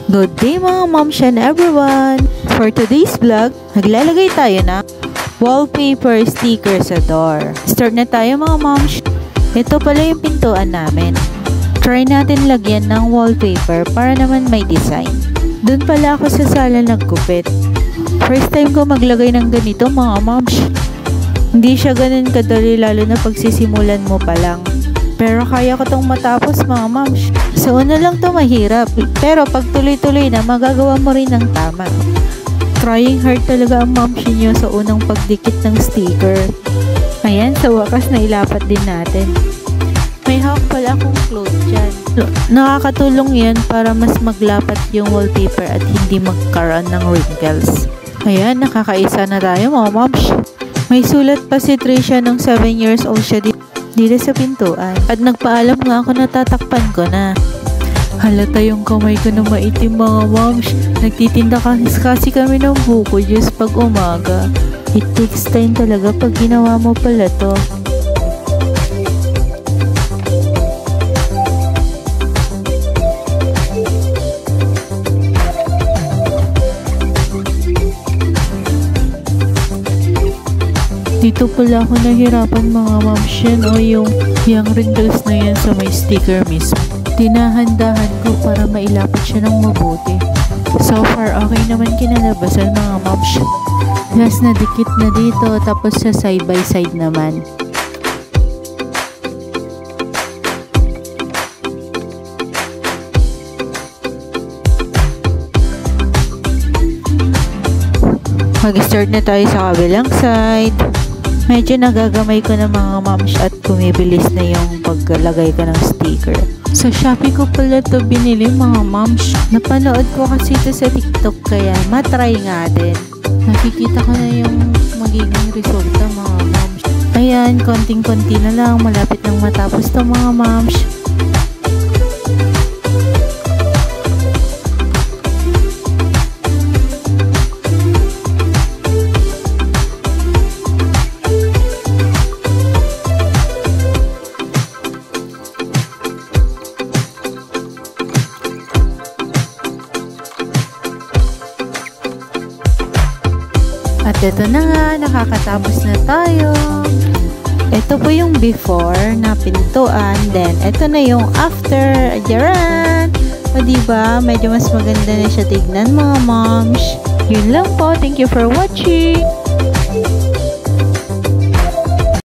Good day mga moms and everyone! For today's vlog, naglalagay tayo ng wallpaper sticker sa door. Start na tayo mga moms. Ito pala yung pintuan namin. Try natin lagyan ng wallpaper para naman may design. Doon pala ako sa sala naggupit. First time ko maglagay ng ganito mga moms. Hindi siya ganun kadali lalo na pagsisimulan mo pa lang. Pero kaya ko tong matapos mga moms. Sa una lang to mahirap. Pero pag tuloy-tuloy na magagawa mo rin ng tama. Trying hard talaga ang moms niyo sa unang pagdikit ng sticker. Ayan, sa wakas na ilapat din natin. May hawak pala akong cloth dyan. Nakakatulong yan para mas maglapat yung wallpaper at hindi magkaroon ng wrinkles. Ayan, nakakaisa na tayo mga moms. May sulat pa si Trisha nung 7 years old siya dito sa pintuan. At nagpaalam nga ako na tatakpan ko na. Halata yung kamay ko na maitim mga moms. Nagtitinda kasi kami ng buko juice pag umaga. It takes time talaga pag ginawa mo pala to. Dito pala ako nahirapan mga moms yan o yung wrinkles na yan sa may sticker mismo. Dinahandahan ko para mailapat siya ng mabuti. So far okay naman kinalabasan mga moms. Last na dikit na dito tapos sa side by side naman. Mag-start na tayo sa kabilang side. Medyo nagagamay ko na mga moms at bumibilis na yung paglalagay ko ng sticker. Sa Shopee ko pala to binili mga moms. Napanood ko kasi ito sa TikTok kaya matry nga din. Nakikita ko na yung magiging resulta mga moms. Ayan, konting-konti na lang. Malapit nang matapos to mga moms. At ito na nga, nakakatapos na tayo. Ito po yung before na pintuan. Then, ito na yung after. Ajaran! O diba, medyo mas maganda na siya tignan mga moms. Yun lang po. Thank you for watching.